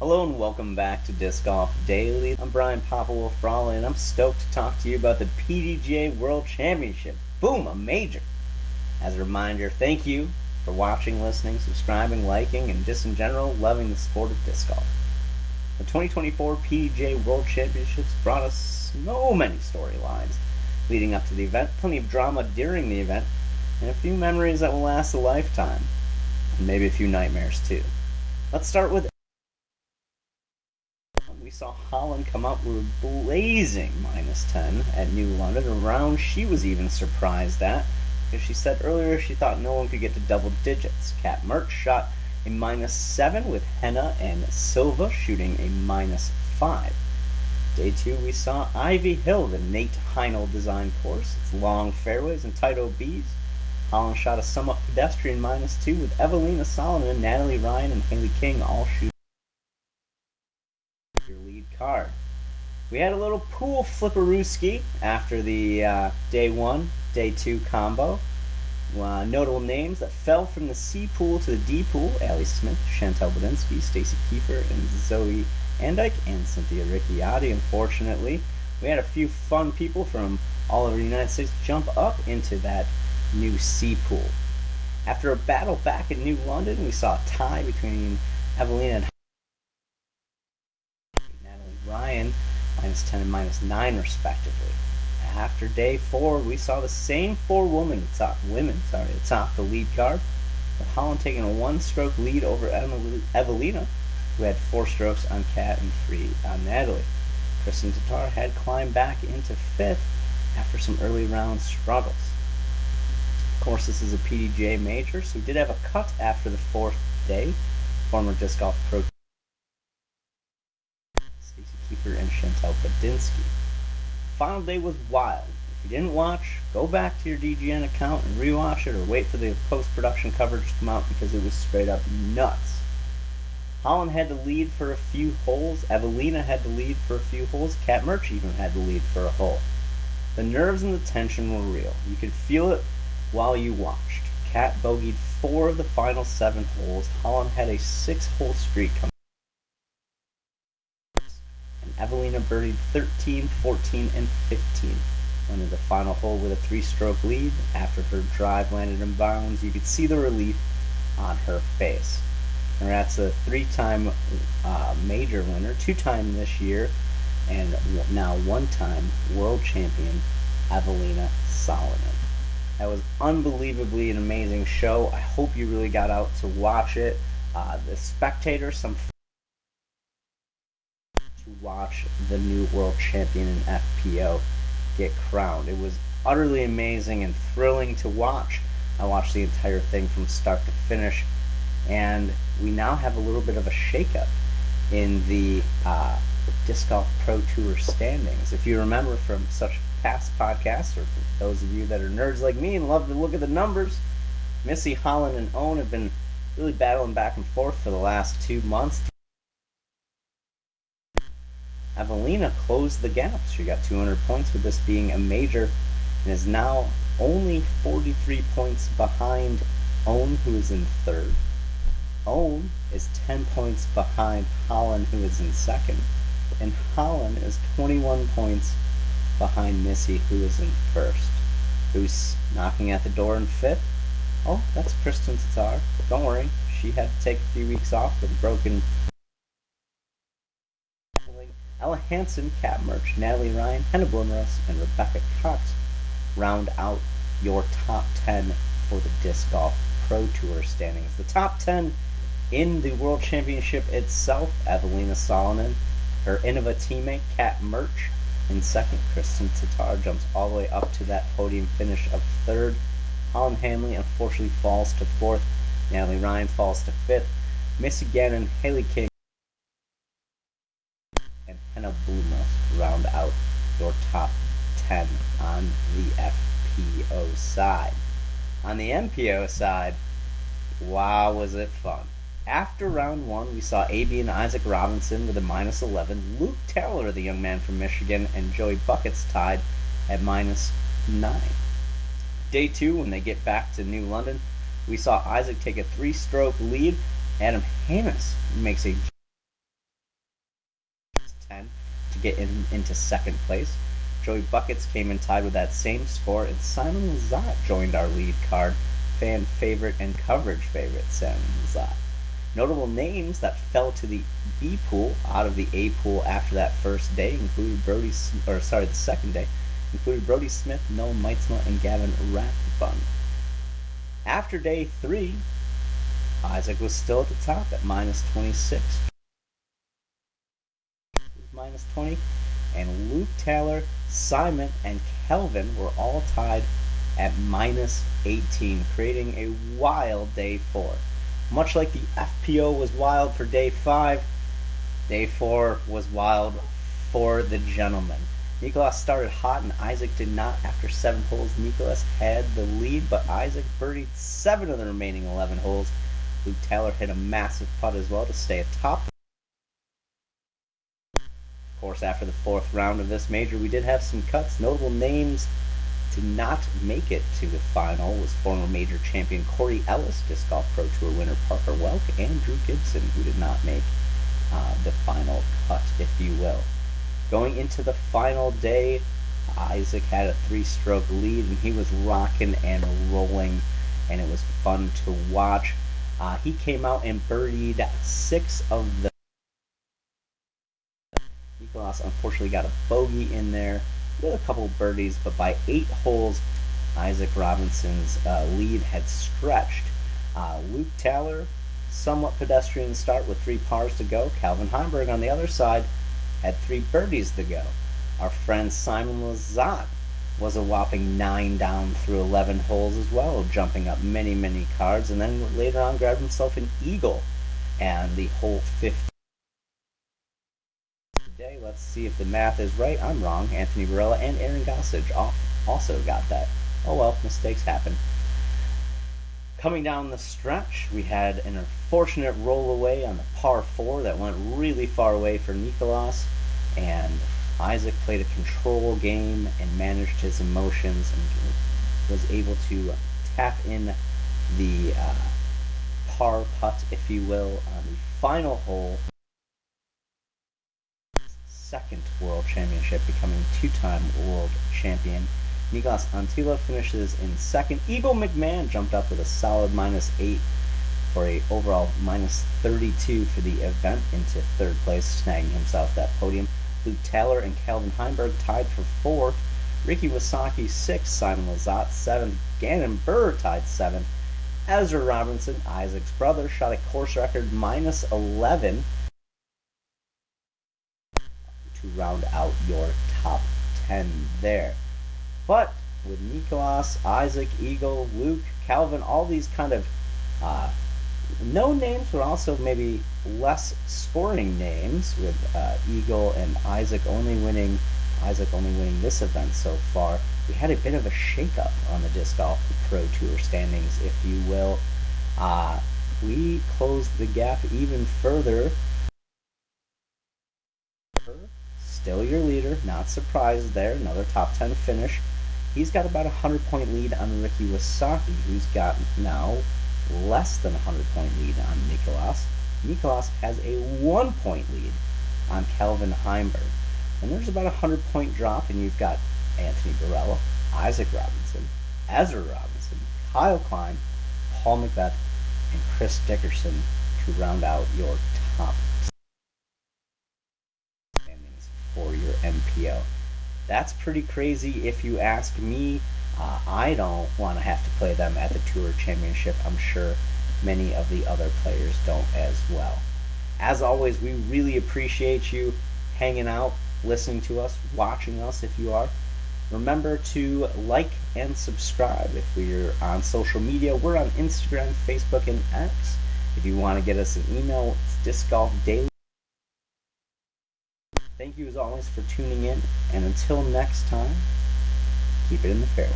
Hello and welcome back to Disc Golf Daily. I'm Brian Popowolf-Raleigh and I'm stoked to talk to you about the PDGA World Championship. Boom, a major. As a reminder, thank you for watching, listening, subscribing, liking, and just in general, loving the sport of disc golf. The 2024 PDGA World Championships brought us so many storylines leading up to the event, plenty of drama during the event, and a few memories that will last a lifetime, and maybe a few nightmares too. Let's start with we saw Holland come up with a blazing -10 at New London, a round she was even surprised at, because she said earlier she thought no one could get to double digits. Kat Merck shot a -7 with Henna and Silva shooting a -5. Day 2 we saw Ivy Hill, the Nate Heinel design course. It's long fairways and tight OBs. Holland shot a somewhat pedestrian -2 with Evelina Solomon, Natalie Ryan, and Haley King all shooting your lead card. We had a little pool flipperooski after the day 1, day 2 combo. Notable names that fell from the C pool to the D pool: Allie Smith, Chantel Badinsky, Stacy Kiefer, and Zoe Andike, and Cynthia Ricciardi. Unfortunately, we had a few fun people from all over the United States jump up into that new C pool. After a battle back in New London, we saw a tie between Evelina and Ryan, -10 and -9 respectively. After day 4, we saw the same four women atop the lead card, with Holland taking a 1-stroke lead over Evelina, who had 4 strokes on Kat and 3 on Natalie. Kristen Tatar had climbed back into 5th after some early round struggles. Of course, this is a PDGA major, so we did have a cut after the 4th day. Former disc golf pro Kiefer and Chantel Badinsky. Final day was wild. If you didn't watch, go back to your DGN account and rewatch it, or wait for the post-production coverage to come out, because it was straight up nuts. Holland had to lead for a few holes. Evelina had to lead for a few holes. Kat Merck even had to lead for a hole. The nerves and the tension were real. You could feel it while you watched. Kat bogeyed 4 of the final 7 holes. Holland had a 6-hole streak coming. Evelina birdied 13, 14, and 15. Went into the final hole with a 3-stroke lead. After her drive landed in bounds, you could see the relief on her face. And that's a 3-time major winner, 2-time this year, and now 1-time world champion, Evelina Solomon. That was unbelievably an amazing show. I hope you really got out to watch it. The spectators, some to watch the new world champion in FPO get crowned. It was utterly amazing and thrilling to watch. I watched the entire thing from start to finish, and we now have a little bit of a shakeup in the Disc Golf Pro Tour standings. If you remember from such past podcasts, or for those of you that are nerds like me and love to look at the numbers, Missy, Holland, and Owen have been really battling back and forth for the last 2 months. Evelina closed the gap. She got 200 points with this being a major, and is now only 43 points behind Owen, who is in 3rd. Owen is 10 points behind Holland, who is in 2nd. And Holland is 21 points behind Missy, who is in 1st. Who's knocking at the door in 5th? Oh, that's Kristen Tatar. Don't worry, she had to take a few weeks off with a broken Ella Hansen, Kat Merck, Natalie Ryan, Henna Blumrose, and Rebecca Cox round out your top 10 for the Disc Golf Pro Tour standings. The top 10 in the World Championship itself: Evelina Solomon, her Innova teammate Kat Merck in 2nd. Kristen Tatar jumps all the way up to that podium finish of 3rd. Holland Hanley unfortunately falls to 4th. Natalie Ryan falls to 5th. Missy Gannon, Haley King, and Henna Blumrose round out your top 10 on the FPO side. On the MPO side, wow, was it fun. After round 1, we saw AB and Isaac Robinson with a -11. Luke Taylor, the young man from Michigan, and Joey Buckets tied at -9. Day 2, when they get back to New London, we saw Isaac take a 3-stroke lead. Adam Hamas makes a to get into second place. Joey Buckets came in tied with that same score, and Simon Lizotte joined our lead card. Fan favorite and coverage favorite, Simon Lizotte. Notable names that fell to the B pool out of the A pool after that first day included the second day, included Brody Smith, Noah Meitzma, and Gavin Rathbun. After day 3, Isaac was still at the top at minus 26. Minus 20. And Luke Taylor, Simon, and Kelvin were all tied at minus 18, creating a wild day 4. Much like the FPO was wild for day 5, day 4 was wild for the gentlemen. Nicholas started hot and Isaac did not. After 7 holes, Nicholas had the lead, but Isaac birdied 7 of the remaining 11 holes. Luke Taylor hit a massive putt as well to stay atop. Of course, after the 4th round of this major, we did have some cuts. Notable names to not make it to the final was former major champion Corey Ellis, Disc Golf Pro Tour winner Parker Welk, and Drew Gibson, who did not make the final cut, if you will. Going into the final day, Isaac had a 3-stroke lead, and he was rocking and rolling, and it was fun to watch. He came out and birdied 6 of the... Nicholas unfortunately got a bogey in there. He had a couple birdies, but by 8 holes, Isaac Robinson's lead had stretched. Luke Taylor, somewhat pedestrian start with 3 pars to go. Calvin Heimberg on the other side had 3 birdies to go. Our friend Simon Lizotte was a whopping 9 down through 11 holes as well, jumping up many cards, and then later on grabbed himself an eagle and the hole 50. Today, let's see if the math is right. I'm wrong. Anthony Varela and Aaron Gossage also got that. Oh well, mistakes happen. Coming down the stretch, we had an unfortunate roll away on the par 4 that went really far away for Nicholas, and Isaac played a control game and managed his emotions and was able to tap in the par putt, if you will, on the final hole. Second World Championship, becoming 2-time world champion. Migos Antila finishes in second. Eagle McMahon jumped up with a solid minus 8 for a overall minus 32 for the event into third place, snagging himself that podium. Luke Taylor and Calvin Heimberg tied for 4th. Ricky Wysocki 6th. Simon Lizotte 7th. Gannon Burr tied 7th. Ezra Robinson, Isaac's brother, shot a course record minus 11 to round out your top 10 there. But with Nicholas, Isaac, Eagle, Luke, Calvin, all these kind of no names, but also maybe less scoring names, with Eagle and Isaac only winning this event so far, we had a bit of a shakeup on the Disc Golf Pro Tour standings, if you will. We closed the gap even further. Still your leader, not surprised there, another top 10 finish. He's got about a 100-point lead on Ricky Wysocki, who's got now less than a 100-point lead on Nicholas. Nicholas has a 1-point lead on Calvin Heimberg. And there's about a 100-point drop, and you've got Anthony Varela, Isaac Robinson, Ezra Robinson, Kyle Klein, Paul McBeth, and Chris Dickerson to round out your top standings for your MPO. That's pretty crazy if you ask me. I don't want to have to play them at the Tour Championship. I'm sure many of the other players don't as well. As always, we really appreciate you hanging out, listening to us, watching us if you are. Remember to like and subscribe if we're on social media. We're on Instagram, Facebook, and X. If you want to get us an email, it's Disc Golf Daily. Thank you as always for tuning in, and until next time, keep it in the fairway.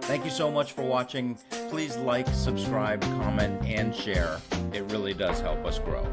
Thank you so much for watching. Please like, subscribe, comment, and share. It really does help us grow.